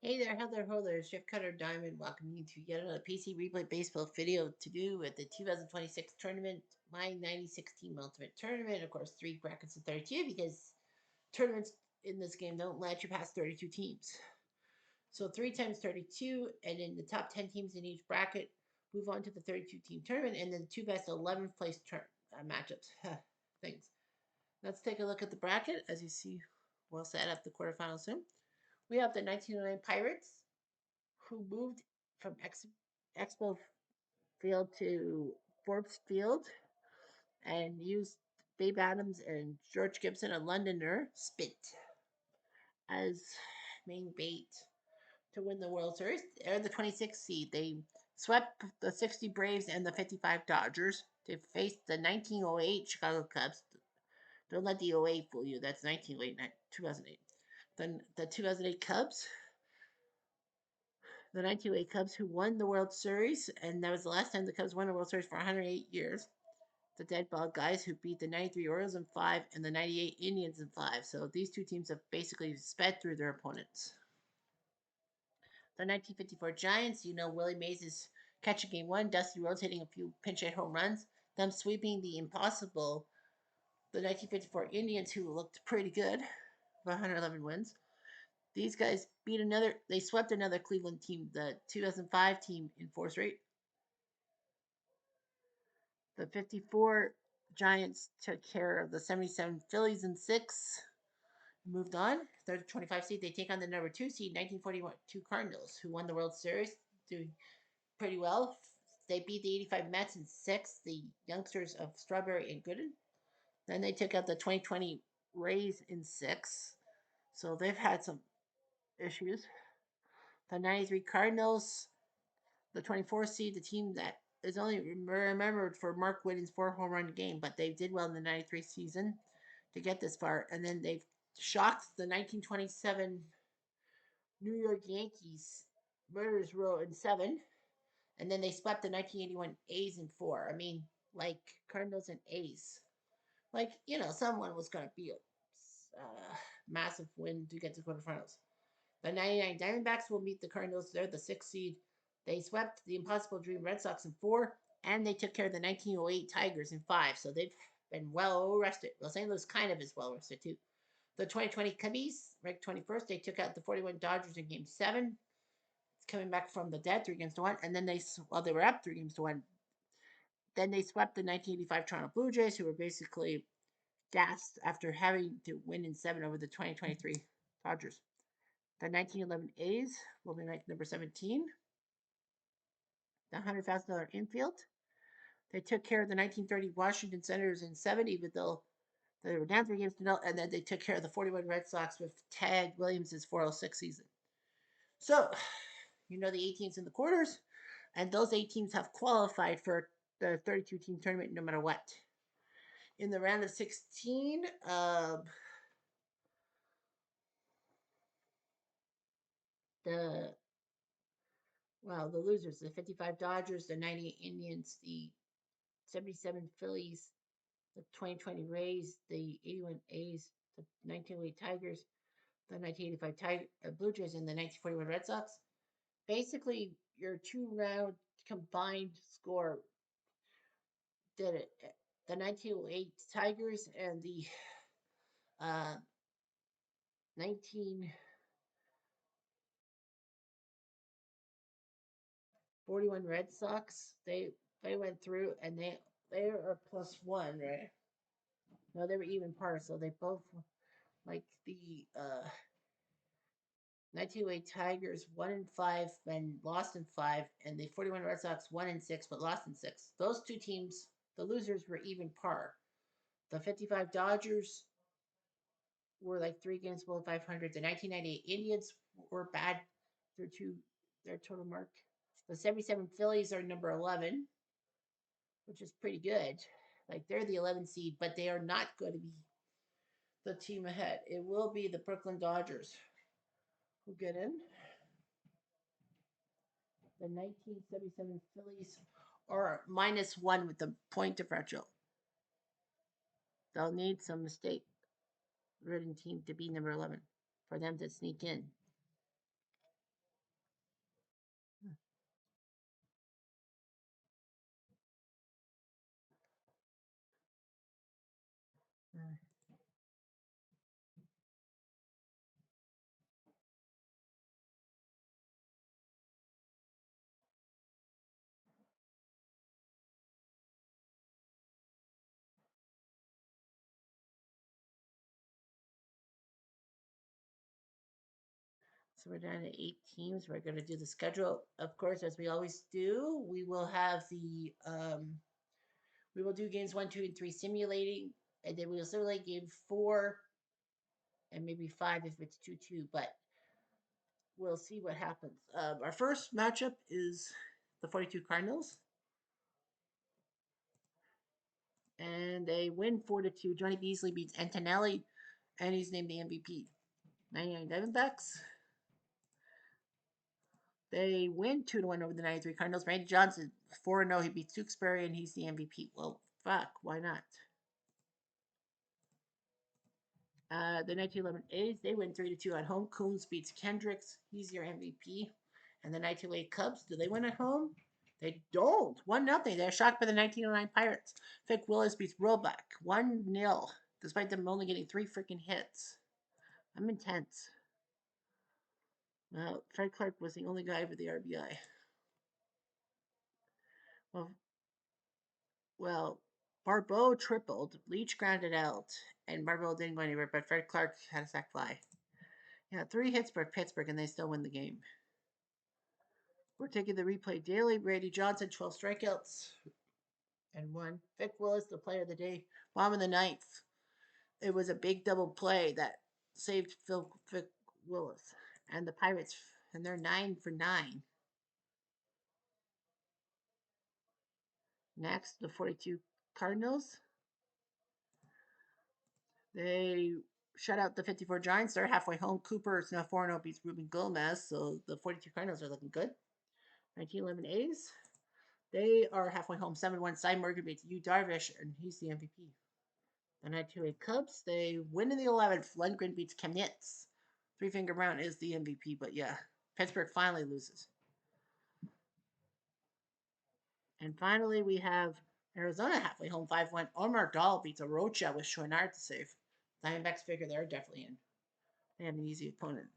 Hey there, Heather Holders, Jeff Cutter Diamond, welcoming you to yet another PC Replay Baseball video to do with the 2026 tournament, my 96 team ultimate tournament. Of course, 3 brackets of 32 because tournaments in this game don't let you pass 32 teams. So 3 times 32, and then the top 10 teams in each bracket move on to the 32 team tournament, and then the two best 11th place matchups. Things. Let's take a look at the bracket. As you see, we'll set up the quarterfinals soon. We have the 1909 Pirates, who moved from Expo Field to Forbes Field and used Babe Adams and George Gibson, a Londoner, spit as main bait to win the World Series. They're the 26th seed. They swept the 60 Braves and the 55 Dodgers. They faced the 1908 Chicago Cubs. Don't let the '08 fool you. That's 1908, not 2008. Then the 2008 Cubs, the 1908 Cubs, who won the World Series, and that was the last time the Cubs won a World Series for 108 years. The Dead Ball guys who beat the 93 Orioles in 5 and the 98 Indians in 5. So these two teams have basically sped through their opponents. The 1954 Giants, Willie Mays is catching game one, Dusty Rhodes hitting a few pinch hit home runs, them sweeping the impossible, the 1954 Indians, who looked pretty good, 111 wins. These guys they swept another Cleveland team, the 2005 team, in 4 straight. The 54 Giants took care of the 77 Phillies in 6. Moved on. They're the 25 seed. They take on the number 2 seed, 1942 Cardinals, who won the World Series, doing pretty well. They beat the 85 Mets in 6, the youngsters of Strawberry and Gooden. Then they took out the 2020 Rays in 6. So they've had some issues. The 93 Cardinals, the 24 seed, the team that is only remembered for Mark Whitten's 4 home run game, but they did well in the 93 season to get this far. And then they've shocked the 1927 New York Yankees, Murderers Row in 7. And then they swept the 1981 A's in 4. I mean, like Cardinals and A's. Like, someone was going to be a massive win to get to quarterfinals. The 99 Diamondbacks will meet the Cardinals. They're the 6th seed. They swept the Impossible Dream Red Sox in 4, and they took care of the 1908 Tigers in 5. So they've been well rested. Los Angeles kind of is well rested, too. The 2020 Cubbies, ranked 21st, they took out the 41 Dodgers in Game 7. It's coming back from the dead, 3-1. And then they were up 3-1. Then they swept the 1985 Toronto Blue Jays, who were basically gassed after having to win in 7 over the 2023 Dodgers. The 1911 A's will be ranked number 17. The $100,000 infield. They took care of the 1930 Washington Senators in 7, even though they were down 3 games to 0, and then they took care of the 41 Red Sox with Ted Williams' 406 season. So, the 8 teams in the quarters, and those 8 teams have qualified for the 32 team tournament no matter what. In the round of 16, the the losers, the 55 Dodgers, the 98 Indians, the 77 Phillies, the 2020 Rays, the 81 A's, the 1908 Tigers, the 1985 Blue Jays, and the 1941 Red Sox. Basically, your 2-round combined score did it. The 1908 Tigers and the 1941 Red Sox, they went through, and they are +1, right? No, they were even par, so they both, like the 1908 Tigers, 1-5 and lost in 5, and the 41 Red Sox, 1-6 but lost in 6. Those two teams, the losers, were even par. The 55 Dodgers were like 3 games below 500. The 1998 Indians were bad through their total mark. The 77 Phillies are number 11, which is pretty good. Like, they're the 11th seed, but they are not going to be the team ahead. It will be the Brooklyn Dodgers who get in. The 1977 Phillies are -1 with the point differential. They'll need some mistake-ridden team to be number 11 for them to sneak in. So we're down to 8 teams. We're going to do the schedule, of course, as we always do. We will have we will do games 1, 2, and 3 simulating, and then we will simulate game 4 and maybe 5 if it's 2-2. But we'll see what happens. Our first matchup is the 42 Cardinals, and they win 4-2. Johnny Beasley beats Antonelli, and he's named the MVP. 99 Diamondbacks. They win 2-1 over the 93 Cardinals. Randy Johnson 4-0. He beats Tewksbury, and he's the MVP. Well, fuck, why not? The 1911 A's, they win 3-2 at home. Coombs beats Kendricks. He's your MVP. And the 1908 Cubs, do they win at home? They don't. 1-0. They're shocked by the 1909 Pirates. Vic Willis beats Roebuck. 1-0, despite them only getting 3 freaking hits. I'm intense. Well, Fred Clark was the only guy for the RBI. Well, Barbeau tripled, Leach grounded out, and Barbeau didn't go anywhere, but Fred Clark had a sac fly. Yeah, 3 hits for Pittsburgh, and they still win the game. We're taking the replay daily. Randy Johnson, 12 strikeouts and 1. Vic Willis, the player of the day. Bomb in the 9th. It was a big double play that saved Vic Willis. And the Pirates, and they're 9 for 9. Next, the 42 Cardinals. They shut out the 54 Giants. They're halfway home. Cooper is now 4-0, beats Ruben Gomez. So the 42 Cardinals are looking good. 1911 A's. They are halfway home. 7-1. Cy Morgan beats Yu Darvish, and he's the MVP. The 928 Cubs. They win in the 11th. Lundgren beats Chemnitz. Three Finger Brown is the MVP, but yeah. Pittsburgh finally loses. And finally, we have Arizona halfway home. 5-1. Omar Dahl beats Arocha with Chouinard to save. Diamondbacks figure they're definitely in. They have an easy opponent.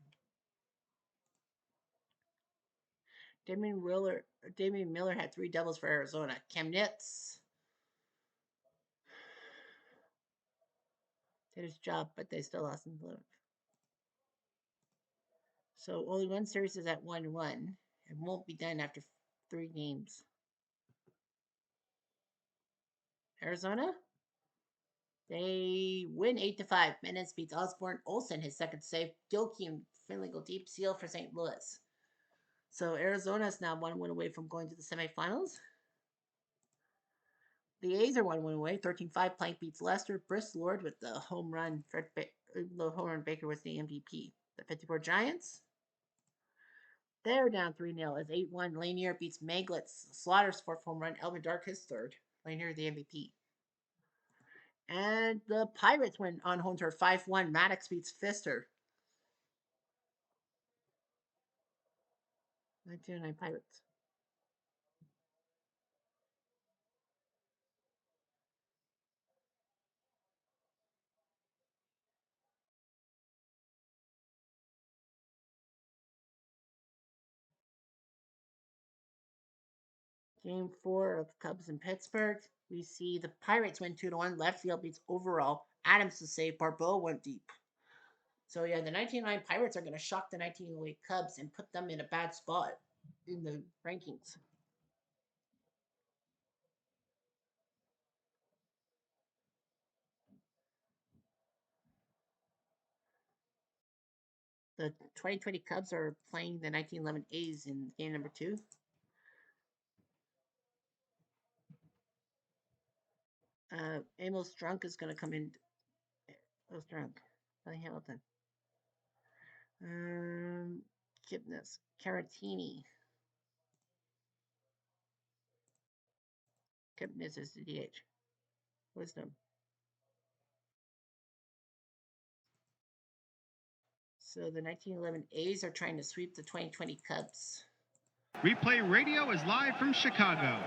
Damian Miller had 3 doubles for Arizona. Chemnitz did his job, but they still lost in the 11th. So only one series is at 1-1. It won't be done after 3 games. Arizona, they win 8-5. Menace beats Osborne. Olsen, his second save. Gilkey and Finley go deep. Seal for St. Louis. So Arizona is now 1 win away from going to the semifinals. The A's are 1 win away. 13-5. Plank beats Lester. Briss Lord with the home run. The home run Baker was the MVP. The 54 Giants, they're down 3-0 as 8-1. Lanier beats Maglitz. Slaughter's 4th home run. Elvin Dark his 3rd. Lanier the MVP. And the Pirates win on home turf 5-1. Maddox beats Pfister. 1909 Pirates. Game 4 of Cubs in Pittsburgh. We see the Pirates win 2-1. Left field beats overall. Adams to save. Barbeau went deep. So yeah, the 1909 Pirates are going to shock the 1908 Cubs and put them in a bad spot in the rankings. The 2020 Cubs are playing the 1911 A's in game number 2. Amos Drunk is going to come in. Amos Drunk. Billy Hamilton. Kipnis. Caratini. Kipnis is the DH. Wisdom. So the 1911 A's are trying to sweep the 2020 Cubs. Replay Radio is live from Chicago.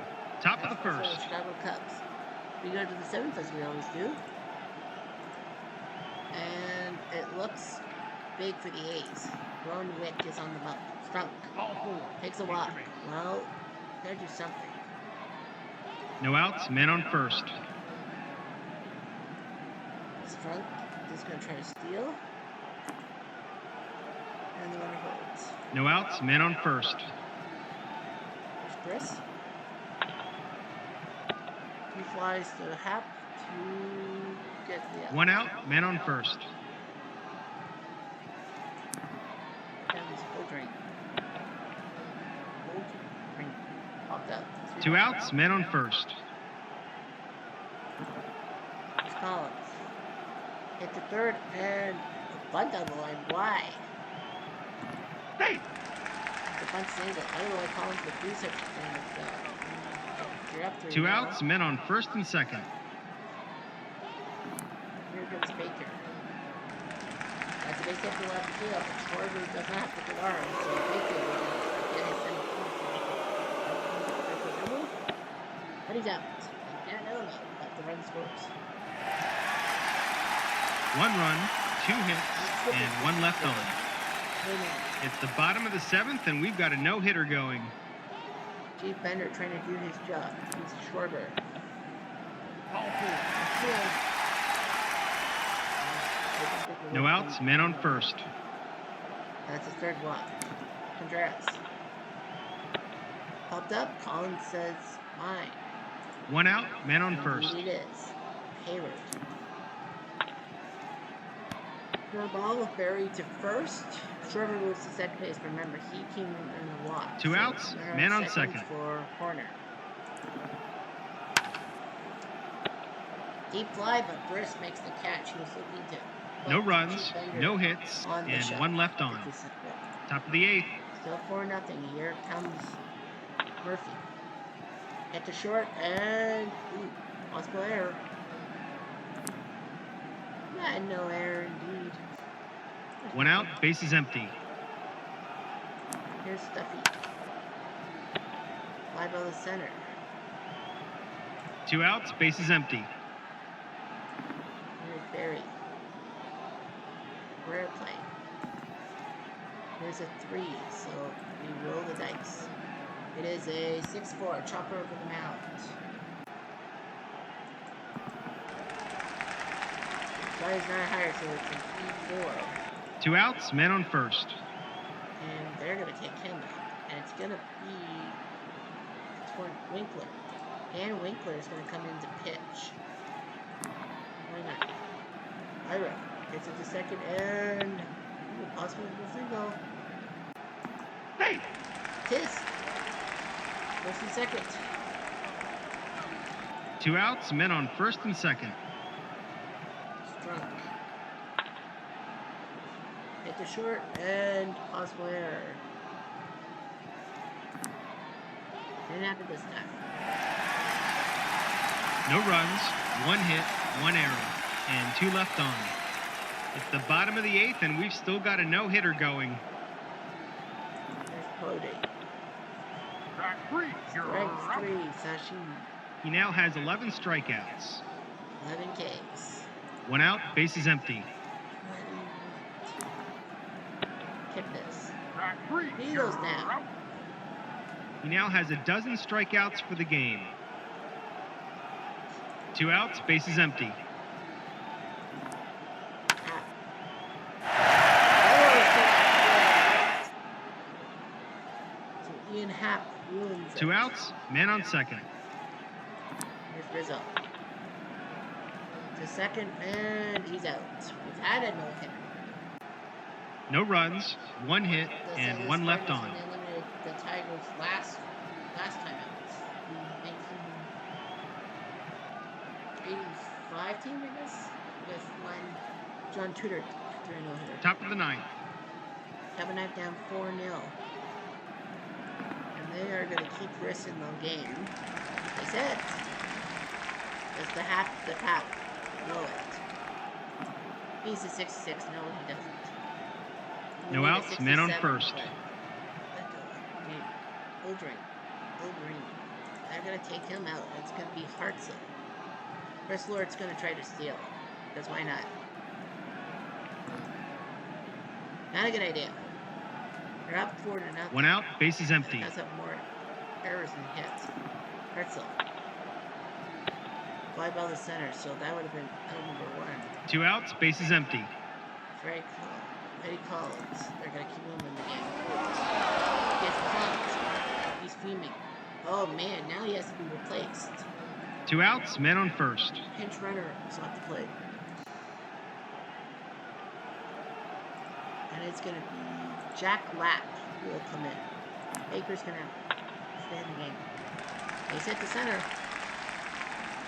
Top of the first. So Chicago Cubs. We go to the 7th as we always do. And it looks big for the A's. Ron Wick is on the mound. Strunk. Takes a walk. Well, gotta do something. No outs, man on first. Strunk is going to try to steal. And the runner holds. No outs, men on first. Here's Briss. He flies to Hap to get the out. 1 out, men on first. Here comes Holdring. Holdring. Popped up. 2 outs, men on first. Here's Collins. Hit the third and a bunt on the line. Why? Hey! The bunt saved it. I don't know why Collins would do such a thing as that. You're up 3 2 now. outs, men on first and second. Here comes Baker. That's a base hit to left field. Schwarber does not have the good arm, so Baker will get his center field. But he's out. Yeah, no, but the run scores. 1 run, 2 hits, and 1 left on. It's the bottom of the 7th, and we've got a no-hitter going. Chief Bender trying to do his job. He's Schwarber. No outs, men on first. That's his third walk. Contreras. Popped up. Collins says, mine. 1 out, men on first. Indeed it is. Hayward. Throw ball buried to first. Schwarber moves to second base. Remember, he came in a walk. 2 outs, men on second. For corner. Deep fly, but Briss makes the catch. He was looking to. No runs, no hits, and 1 left on. Top of the 8th. Still 4-0. Here comes Murphy. Hit the short and possible error. And no error indeed. 1 out, base is empty. Here's Stuffy. Fly ball to center. 2 outs, base is empty. Here's Barry. Rare play. Here's a 3, so we roll the dice. It is a 6-4, chopper over the mound. Fly's not higher, so it's an E4. 2 outs, men on first. And they're going to take him out. And it's going to be toward Winkler. And Winkler is going to come in to pitch. Why not? Ira gets it to second and possible single. Hey! Tis. First and second. 2 outs, men on first and second. Strunk. Hit the short and possible error. Didn't happen this time. No runs, 1 hit, 1 error, and 2 left on. It's the bottom of the 8th, and we've still got a no-hitter going. There's Cody. Strike 3, Sashimi. He now has 11 strikeouts. 11 Ks. 1 out, base is empty. Kipnis. He goes down. He now has 12 strikeouts for the game. 2 outs, base is empty. So Ian Happ ruins it. 2 outs, man on second. Here's Rizzo. To second, and he's out. We've had a no-hitter. No runs, 1 hit, and 1 left on. Eliminated the Tigers last time out. The 1985 team, I guess, with when John Tudor threw a no-hitter. Top of the 9th. Cabernet down 4-0. And they are going to keep Briss in the game. They said. Does the Hap blow it? He's a 6-6. No, he doesn't. No outs, men on first. Oldring. They're going to take him out. It's going to be Hartzell. Chris Lord's going to try to steal. Because why not? Not a good idea. They're up 4-0. 1 out, base is empty. Has up more errors than hits. Hartzell. Fly ball to center, so that would have been out number 1. 2 outs, base is empty. Strike. Eddie Collins. They're going to keep him in the game. Gets pumped. He's fuming. Oh man, now he has to be replaced. 2 outs, men on first. Pinch runner is off the plate. And it's going to be Jack Lapp who will come in. Baker's going to stay in the game. He's hit the center.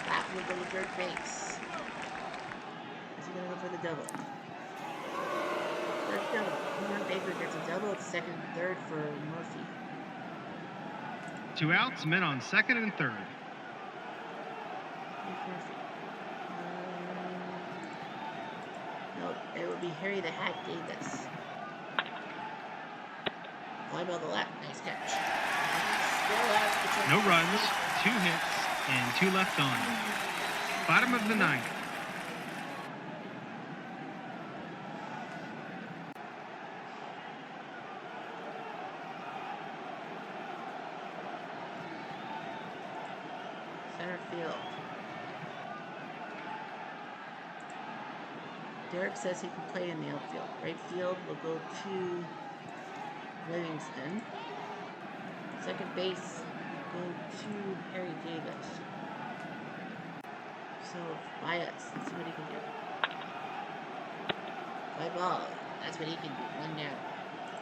Lapp will go to third base. Is he going to go for the double? Third double. Baker gets a double. It's second and third for Murphy. 2 outs, men on second and third. Murphy. No, it would be Harry the Hat Davis. Fly ball the left. Nice catch. No runs, 2 hits, and 2 left on. Bottom of the ninth. Center field. Derek says he can play in the outfield. Right field will go to Livingston. Second base will go to Harry Davis. So, Bias, let's see what he can do. Fly ball, that's what he can do. 1 down.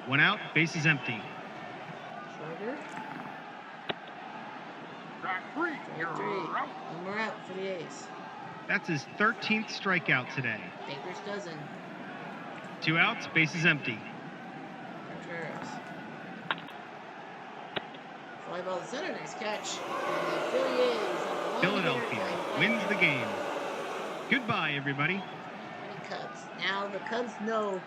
1 out, base is empty. Shorter. Strike 3. One more out for the A's. That's his 13th strikeout today. Baker's dozen. 2 outs, base is empty. Contreras. Fly ball to center, nice catch. And the Philly A's on the Philadelphia wins the game. Goodbye, everybody. 2020 Cubs. Now the Cubs know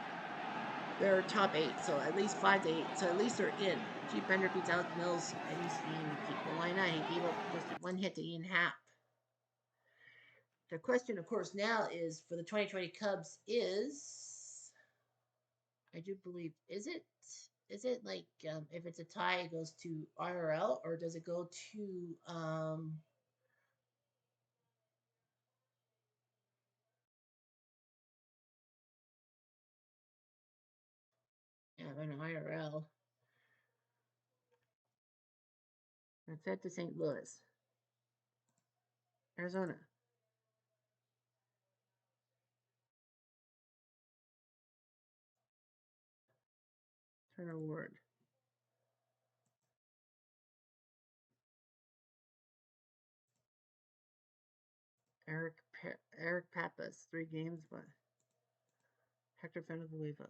they're top 8, so at least 5 to 8. So at least they're in. G. Bender beats Alec Mills, Eddie Steen. Well, why not? He gave up just 1 hit to Ian Happ. The question, of course, now is for the 2020 Cubs is, I do believe, is it like if it's a tie, it goes to IRL, or does it go to an IRL? It's at the St. Louis, Arizona. Turner Ward. Eric Pappas, 3 games, but Hector Venezuela.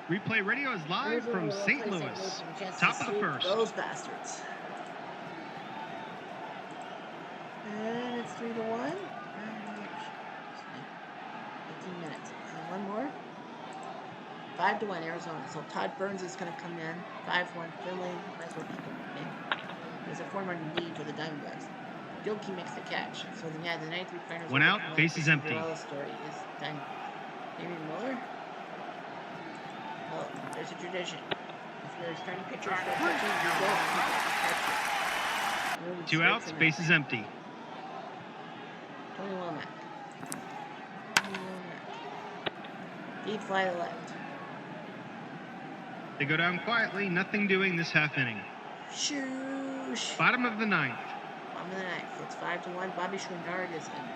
Replay Radio is live from St. Louis. Top of the first. Those bastards. And it's 3-1. 18 minutes. One more. 5-1 Arizona. So Todd Burns is going to come in. 5-1 Philly. Might as well keep him in. There's a 4-run lead for the Diamondbacks. Gilkey makes the catch. So then, the 93 Cardinals. 1 out. Base is empty. The story is done. Damian Miller. Well, there's a tradition. If you're starting pitcher for a pitcher, you don't catch it. 2 outs. Base is empty. Tony Womack. Deep fly to left. They go down quietly, nothing doing this half inning. Shoosh. Bottom of the ninth. Bottom of the ninth. It's 5-1. Bobby Schwindard is in.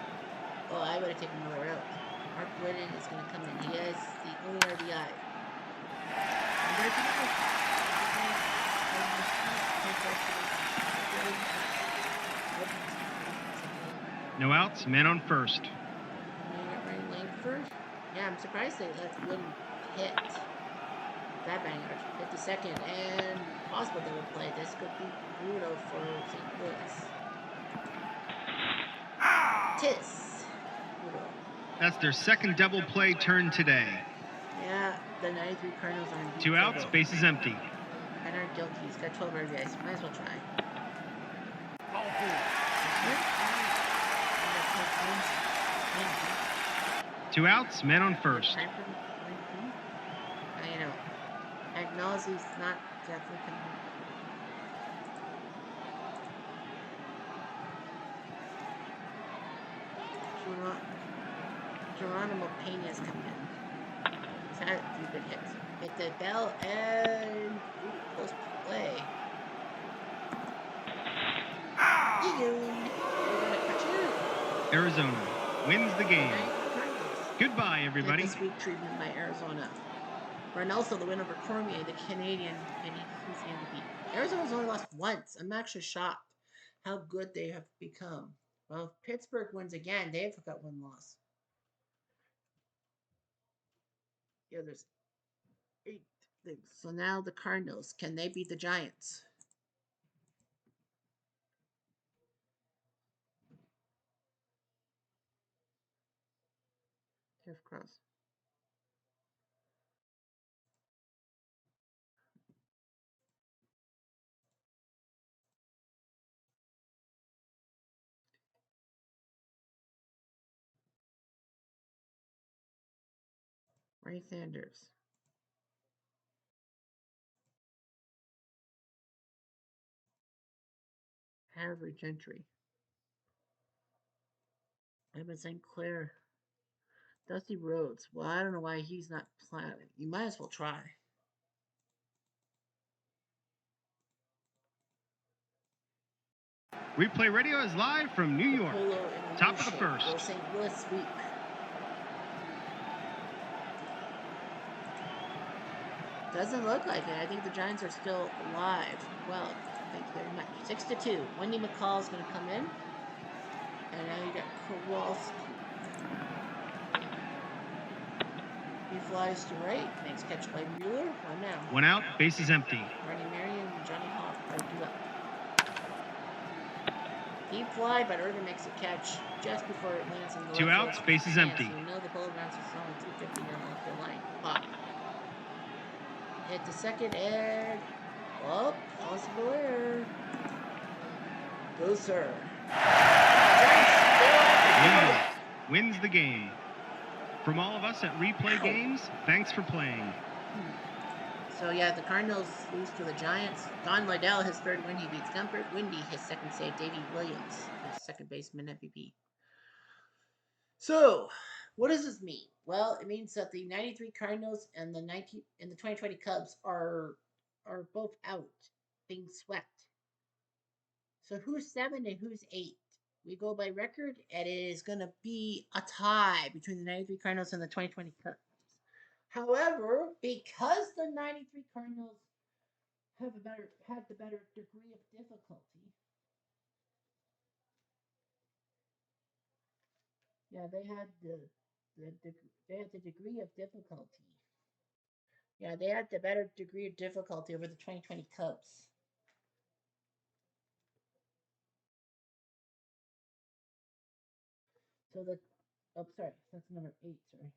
Oh, I would have taken another out. Mark Whitten is going to come in. He has the only RBI. No outs, man on first. Ryan Langford. Yeah, I'm surprised they let Whitten hit. That banger. Hit the second, and possible double play. This could be brutal for St. Louis. Tis. Brutal. That's their second double play turn today. Yeah, the 93 Cardinals are in deep 2 outs, trouble. base is empty. Bernard Gilkey, he's got 12 RBIs. Might as well try. Two outs, men on first. You know, Agnosi's not definitely coming. Geronimo Pena's coming in. He's had a few good hits. Hit the bell and close play. Arizona catcher. Arizona wins the game. Goodbye, everybody. Get the sweet treatment by Arizona. Ronaldo, the win over Cormier, the Canadian, and he's the MVP. Arizona's only lost once. I'm actually shocked how good they have become. Well, if Pittsburgh wins again, they've got one loss. Yeah, there's 8 things. So now the Cardinals, can they beat the Giants? Jeff Cross. Ray Sanders. Harvey Gentry. Evan St. Clair. Dusty Rhodes. Well, I don't know why he's not playing. You might as well try. Replay Radio is live from New York. Top of the first. Will St. Louis sweep. Doesn't look like it. I think the Giants are still alive. Well, thank you very much. 6-2. Wendy McCall is going to come in. And now you got Kowalski. He flies to right. Makes catch by Mueller. One now. One out. Base is empty. Marty Marion and Johnny Hawk are due up. Deep fly, but Irvin makes a catch just before it lands in the 2 outs. Base is empty. You know the ball bounces only 250 down off the line. Pop. Hit the second and possible error. Go, sir. Wins the game. From all of us at Replay Games, thanks for playing. So, yeah, the Cardinals lose to the Giants. Don Liddell, his third win, he beats Gumpert. Windy, his second save. Davey Williams, his second baseman MVP. So, what does this mean? Well, it means that the 93 Cardinals and the 2020 Cubs are both out, being swept. So who's 7 and who's 8? We go by record, and it is going to be a tie between the 93 Cardinals and the 2020 Cubs. However, because the 93 Cardinals had the better degree of difficulty. Yeah, they had the degree of difficulty. Yeah, they had the better degree of difficulty over the 2020 Cubs. So sorry, that's number 8. Sorry.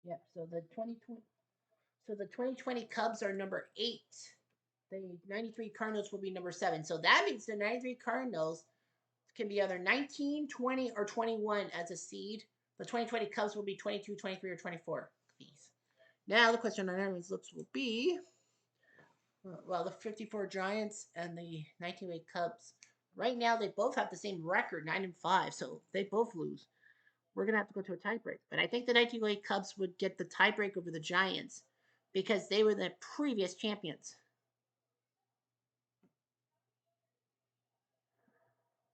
Yep. So the 2020 Cubs are number 8. The 93 Cardinals will be number 7. So that means the 93 Cardinals can be either 19, 20, or 21 as a seed. The 2020 Cubs will be 22, 23, or 24. Please. Now the question on everyone's lips will be, well, the 54 Giants and the 1908 Cubs. Right now, they both have the same record, 9-5. So they both lose. We're going to have to go to a tiebreak. But I think the 1908 Cubs would get the tiebreak over the Giants because they were the previous champions.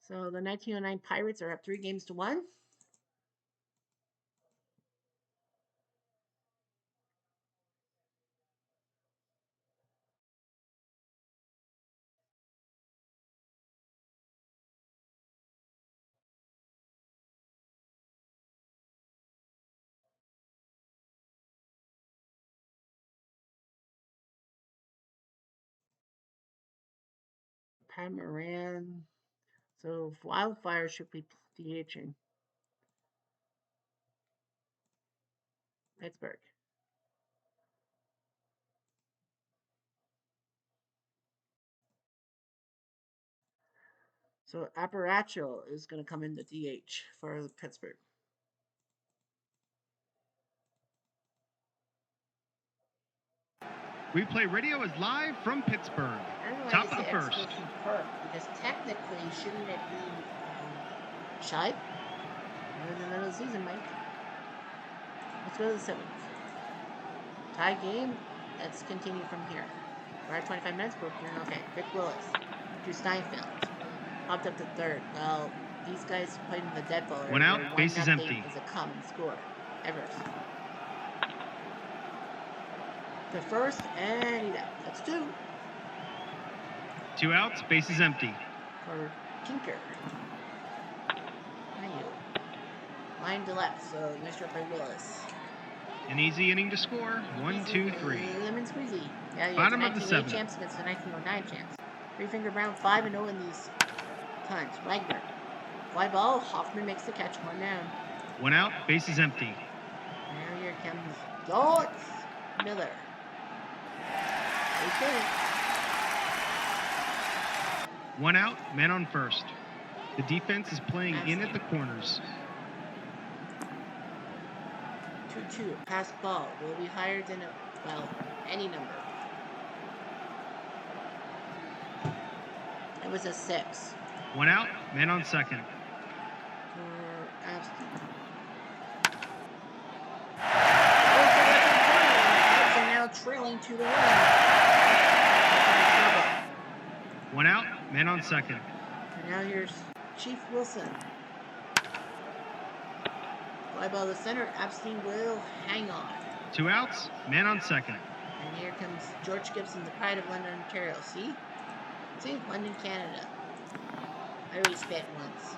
So the 1909 Pirates are up 3-1. Pat Moran. So Wildfire should be DHing. Pittsburgh. So Aparacho is going to come in the DH for Pittsburgh. Replay Radio is live from Pittsburgh. Top of the first. Park because technically, shouldn't it be Shy? We're in the middle of the season, Mike. Let's go to the 7th. Tie game. Let's continue from here. We're at 25 minutes. We're doing okay. Vic Willis to Steinfeld. Popped up to third. Well, these guys played in the dead ball area. One out, Where 1 base is nothing empty. is a common score. Evers. To first, and he's out. That's 2. 2 outs, base is empty. For Tinker. Thank you. Line to left, so nice job by Willis. An easy inning to score. 1, 2, 3. Lemon squeezy. Yeah, Bottom it's of the the 1908 7th. champs against the 1909 champs. Three-finger Brown 5-0 in these times. Wagner. Fly ball. Hoffman makes the catch. 1 down. 1 out, base is empty. Now here comes George Miller. Okay. 1 out, man on first. The defense is playing in at the corners. 2-2. Pass ball will be higher than any number. It was a 6. 1 out, man on second. For Abstein. Are now trailing 2-1. 1 out, man on second. And now here's Chief Wilson. Fly ball to center. Abstein will hang on. 2 outs, man on second. And here comes George Gibson, the pride of London, Ontario. See? London, Canada. I already spit once.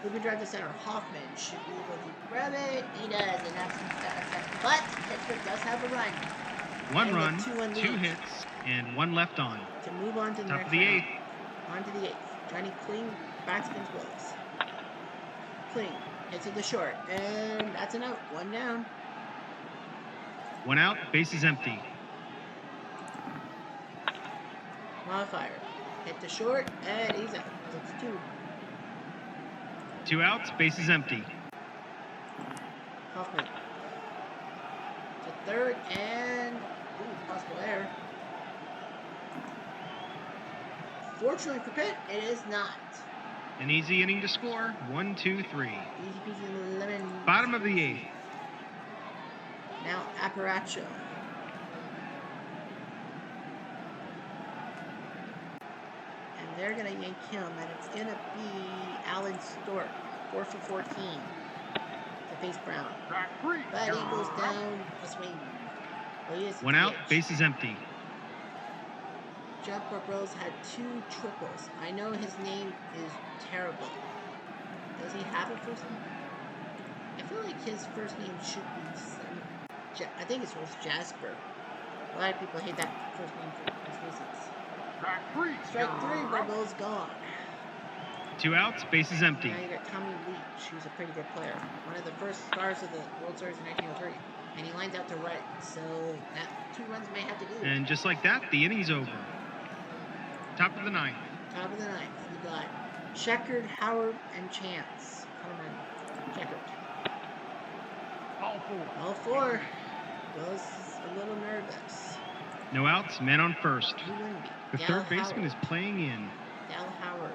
Who can drive to center? Hoffman. Should be able to grab it. He does. And Abstein's got a second. But Pittsburgh does have a run. 1 run, 2 hits, and 1 left on. To move on to the top next of the 8th. On to the 8th. Johnny Kling bats against Willis. Kling hits it to short. And that's an out. 1 down. 1 out, base is empty. Modifier. Hit to short. And he's out. That's 2. 2 outs, base is empty. Hoffman. To third. And possible error. Fortunately for Pitt, it is not. An easy inning to score. 1, 2, 3. Easy peasy lemon. Bottom of the 8th. Now Aparacho. And they're going to yank him, and it's going to be Alan Stork. 4 for 14 to face Brown. But he goes down a swing. Well, he is 1 out, pitch. base is empty. Jeff Bros had 2 triples. I know his name is terrible. Does he have a first name? I feel like his first name should be I think it's Jasper. A lot of people hate that first name for those reasons. Strike 3, Barbell's gone. 2 outs, base is empty. Now you got Tommy Leach, who's a pretty good player. One of the first stars of the World Series in 1903. And he lines out to right, so that 2 runs may have to do. And just like that, the inning's over. Top of the 9th. Top of the 9th, you got Sheckard, Howard, and Chance. Coming Sheckard. All 4. Bill's a little nervous. No outs, man on first. He wouldn't be. The Dal third baseman Howard. is playing in. Dal Howard.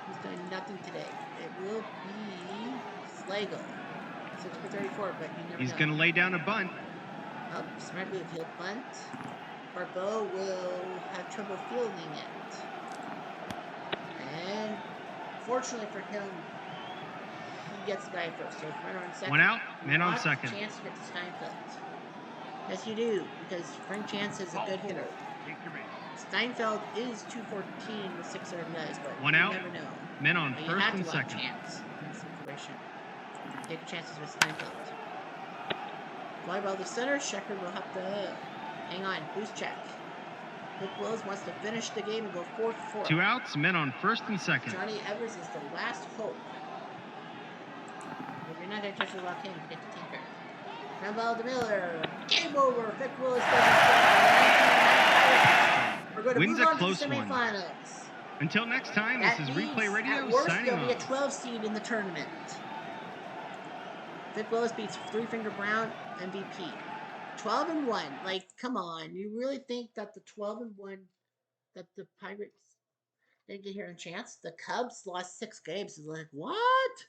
He's done nothing today. It will be Slagle. 6 for 34, but you never He's know. going to lay down a bunt. Oh, smart move. He'll bunt. Barbeau will have trouble fielding it. And fortunately for him, he gets the guy first. So runner on second. 1 out, man on Lots of second. Chance to get to Steinfeld. Yes, you do, because Frank Chance is a good hitter. Steinfeld is 214 with 6 other guys, but 1 you out, never know. men on But you first have and to have second. Chance in this situation. Take chances with Steinfeld. Fly ball to center. Sheckard will have to hang on. Boost check. Vic Willis wants to finish the game and go 4 for 4. 2 outs, men on first and second. Johnny Evers is the last hope. If you're not going to touch the lock in, you get to Tinker. Ground ball to Miller. Game over. Vic Willis doesn't score. We're going to Wins move a on close to the one. semifinals. Until next time, this is Replay Radio at worst, signing there'll be a off. 12 seed in the tournament. Vic Willis beats Three Finger Brown, MVP. 12-1. Like, come on. You really think that the 12-1, that the Pirates, Didn't get here in chance. The Cubs lost 6 games. It's like, what?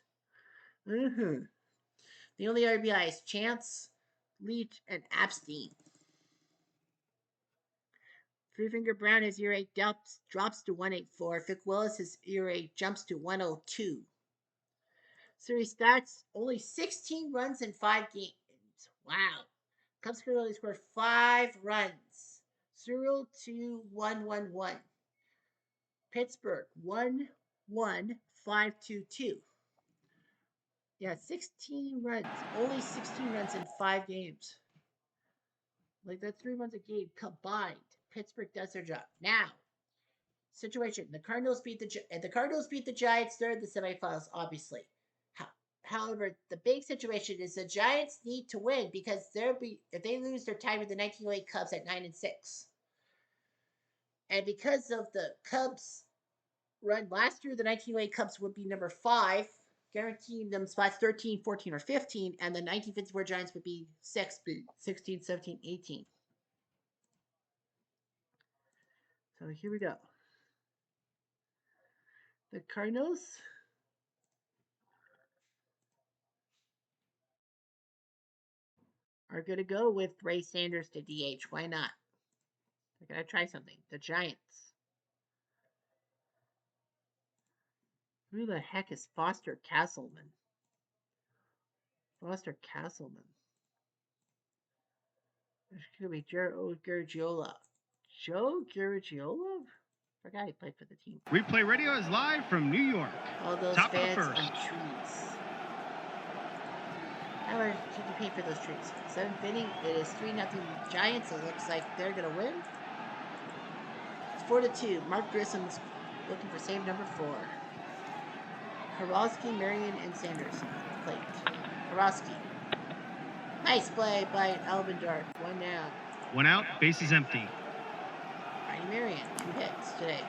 Mm-hmm. The only RBIs, Chance, Leach, and Epstein. Three Finger Brown, his ERA drops to 184. Vic Willis, his ERA jumps to 102. Series stats, only 16 runs in 5 games. Wow. Cubs could only score 5 runs. 0-2-1-1-1. Pittsburgh 1-1-5-2-2. Yeah, 16 runs. Only 16 runs in 5 games. Like that's 3 runs a game combined. Pittsburgh does their job. Now, situation: the Cardinals beat the Giants. They're in the semifinals, obviously. However, the big situation is the Giants need to win because if they lose, they're tied with the 1908 Cubs at 9-6. And because of the Cubs' run last year, the 1908 Cubs would be number 5, guaranteeing them spots 13, 14, or 15, and the 1954 Giants would be 16, 17, 18. So here we go. The Cardinals are going to go with Ray Sanders to DH. Why not? They're going to try something. The Giants. Who the heck is Foster Castleman? Foster Castleman. There's going to be Joe Garagiola. Joe Garagiola? Forgot he played for the team. Replay Radio is live from New York. All those Top fans of the first. on trees. How much did you pay for those trees? 7th inning. It is 3-0 Giants. It looks like they're going to win. It's 4-2. Mark Grissom's looking for save number 4. Karowski, Marion, and Sanders plate. Karowski. Nice play by Alvin Dark. 1 down. 1 out. Bases empty. Trny Marion. 2 hits today.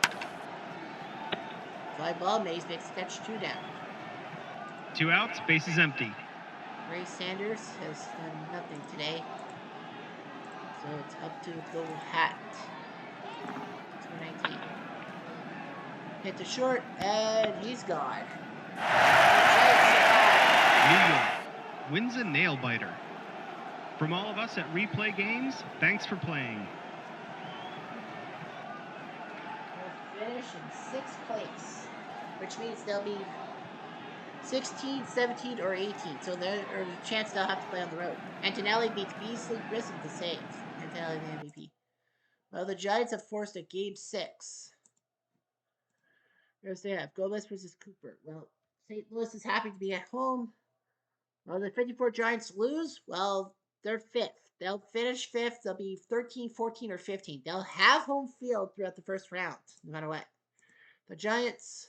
Fly ball. Mays makes catch. 2 down. 2 outs. Bases empty. Ray Sanders has done nothing today. So it's up to the little hat. 219. Hit the short, and he's gone. New York wins a nail biter. From all of us at Replay Games, thanks for playing. They'll finish in 6th place, which means they'll be 16, 17, or 18. So there's a chance they'll have to play on the road. Antonelli beats Beasley Grissom to save. Antonelli the MVP. Well, the Giants have forced a game 6. Here's they have Gomez versus Cooper. Well, St. Louis is happy to be at home. Well, the 54 Giants lose. Well, they're 5th. They'll finish 5th. They'll be 13, 14, or 15. They'll have home field throughout the first round, no matter what. The Giants.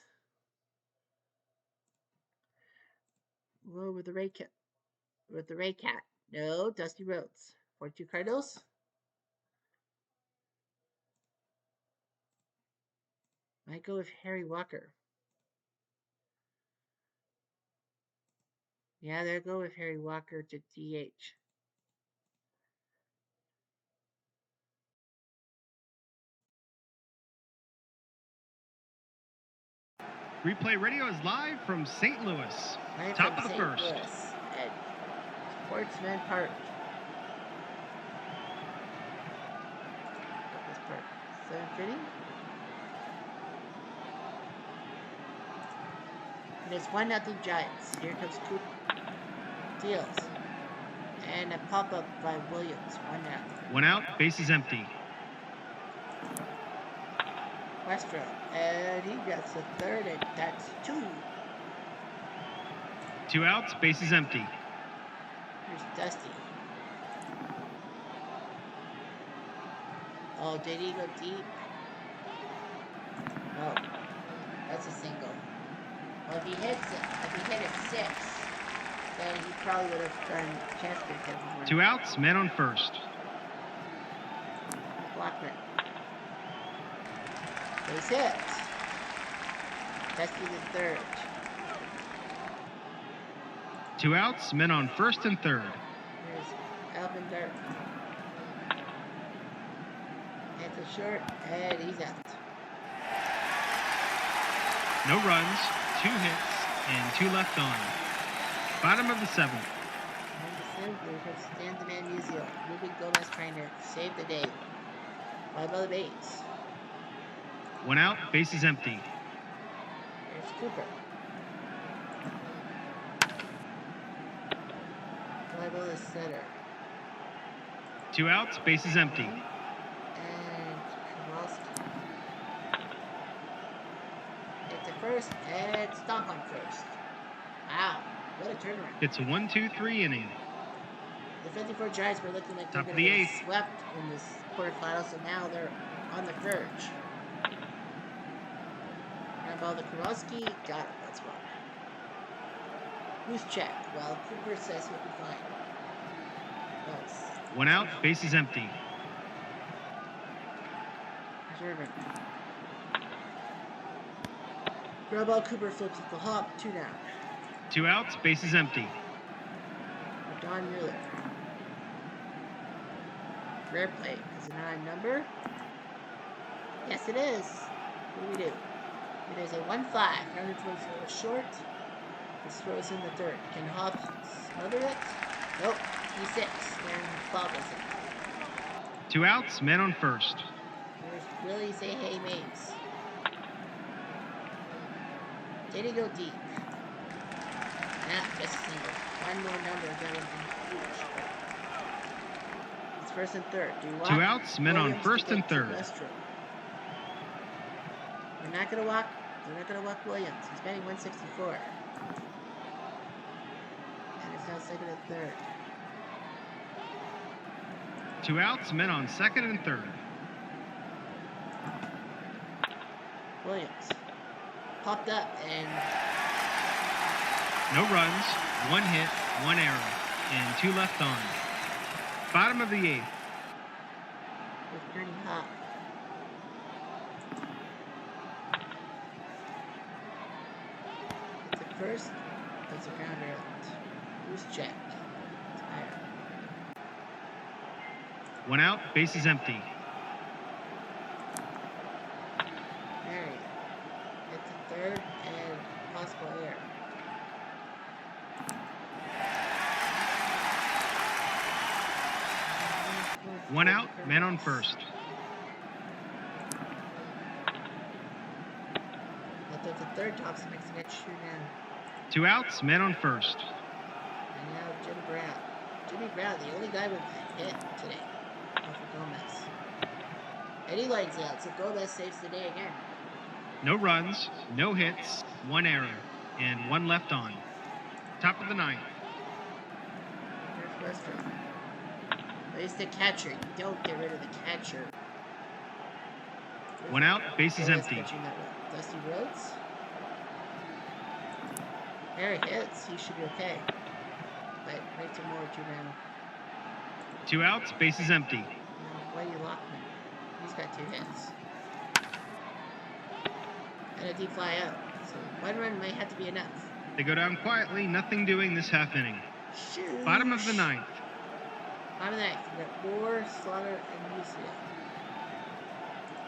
Whoa, with the Ray Cat. No, Dusty Rhodes. 42 Cardinals. Might go with Harry Walker. Yeah, they'll go with Harry Walker to DH. Replay Radio is live from St. Louis. Top of the first. Louis at Sportsman Park. This park. 7th inning. And it's 1-0 Giants. Here comes Coop. Deals. And a pop-up by Williams. 1 out. 1 out. Bases empty. Westro. And he gets a 3rd, and that's 2. 2 outs. Bases empty. Here's Dusty. Oh, did he go deep? No. That's a single. Well, if he hit it 6, then he probably would have done chance to get 2 outs. Men on first. Blackman. Base hit. Dusty the 3rd. 2 outs. Men on first and third. Here's Alvin Dart. Hits a short, and he's out. No runs, 2 hits, and 2 left on. Bottom of the 7th. On the 7th, we have Stan the Man Musial. Ruben Gomez trying to save the day. 5 other bases. 1 out, bases empty. There's Cooper. Fly ball is center. 2 outs, bases empty. And Kowalski. Hit the first and stomp on first. Wow, what a turnaround. It's a 1-2-3 inning. The 54 Giants were looking like they're Top of going to the get 8th. swept in this quarterfinals, and now they're on the verge. Ground ball to Kowalski. Got it. That's one. Who's check? Well, Cooper says he'll be fine. Nice. 1 out, bases empty. Reserving. Ground ball. Cooper flips at the hop. 2 down. 2 outs, bases empty. For Don Mueller. Rare play. Is it not a number? Yes, it is. What do? It is a 1-5. Runner towards the short. This throws in the third. Can Hoff smother it? Nope. He's 6. And bobbles it. 2 outs, men on first. Here's Willie Say Hey Mays. Did he go deep? Nah, just a single. One more number. That would be huge. It's first and third. Do you walk 2 outs, men on first and third. We're not going to walk. They're not going to walk Williams. He's batting 164. And it's now second and third. 2 outs, men on second and third. Williams popped up and no runs, 1 hit, 1 error, and 2 left on. Bottom of the 8th. With Trny hot. It's a first. That's a grounder out. Who's check? It's higher. 1 out, bases empty. Mary. It's a third and possible error. One out, man on first. Left up to third, Thompson makes the next 2 down. 2 outs, man on first. And now Jimmy Brown. Jimmy Brown, the only guy with a hit today. Off of Gomez. And he lines out, so Gomez saves the day again. No runs, no hits, 1 error, and 1 left on. Top of the 9th. Here's Westrom. Plays the catcher. You don't get rid of the catcher. 1 out, bases empty. Dusty Rhodes. There he hits. He should be okay. But right to more, 2 down. 2 outs, bases empty. Now, Whitey Lockman. He's got 2 hits. And a deep fly out. So 1 run might have to be enough. They go down quietly, nothing doing this half inning. Shoot. Bottom of the 9th. Bottom of the 9th. We got Moore, Slaughter, and Lucia.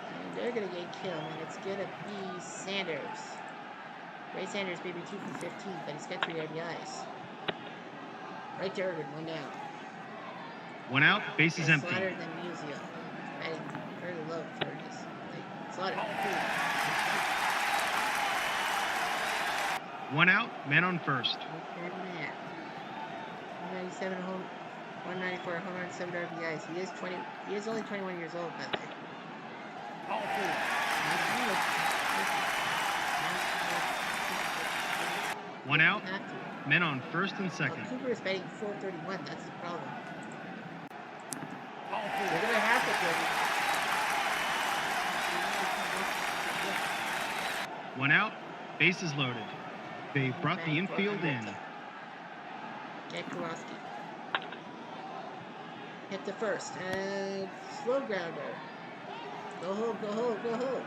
And they're going to get killed, and it's going to be Sanders. Ray Sanders may be 2 for 15, but he's got 3 RBIs. Right to Urban, 1 down. 1 out, bases empty. Slaughter than Musial. Batting fairly low for his thing. Slaughter. 1 out, man on first. Third man. 197 home, 194 home run, 7 RBIs. He is only 21 years old, by the way. All 1 out, men on first and second. Well, Cooper is batting 431. That's the problem. They're going to have to 1 out, bases loaded. They brought the infield in. Get Kowalski. Hit the first and slow grounder. Go home, go home, go home.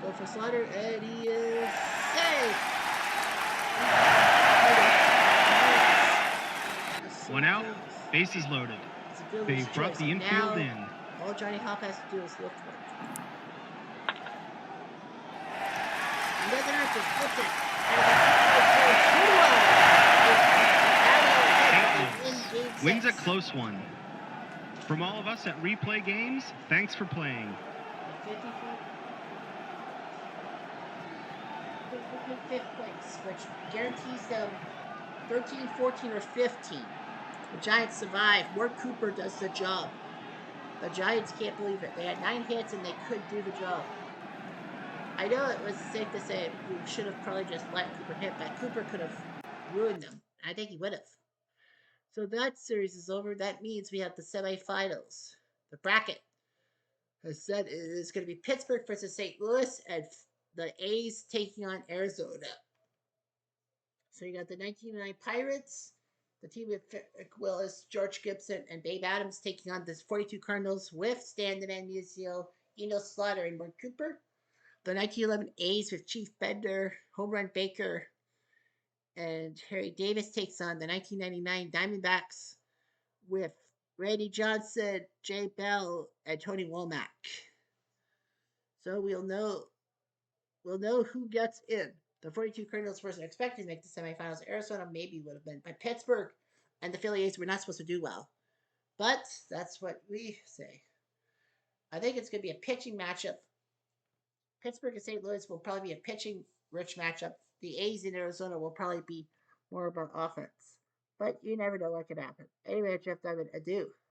Go for Slaughter, and he is safe. 1 out, bases loaded. They brought the infield in. All Johnny Hop has to do is look for it. Doesn't have to flip it. And St. Louis wins a close one. From all of us at Replay Games, thanks for playing. 55th place, which guarantees them 13, 14, or 15. The Giants survive. Ward Cooper does the job. The Giants can't believe it. They had 9 hits and they could do the job. I know it was safe to say we should have probably just let Cooper hit, but Cooper could have ruined them. I think he would have. So that series is over. That means we have the semifinals. The bracket has said it is going to be Pittsburgh versus St. Louis and the A's taking on Arizona. So you got the 1909 Pirates, the team with Willis, George Gibson, and Babe Adams taking on the 42 Cardinals with Stan the Man Musial, Eno Slaughter, and Mark Cooper. The 1911 A's with Chief Bender, Home Run Baker, and Harry Davis takes on the 1999 Diamondbacks with Randy Johnson, Jay Bell, and Tony Womack. So we'll know who gets in. The 42 Cardinals wasn't expected to make the semifinals. Arizona maybe would have been, but Pittsburgh and the Phillies were not supposed to do well. But that's what we say. I think it's going to be a pitching matchup. Pittsburgh and St. Louis will probably be a pitching rich matchup. The A's in Arizona will probably be more about offense. But you never know what could happen. Anyway, Jeff Diamond, adieu.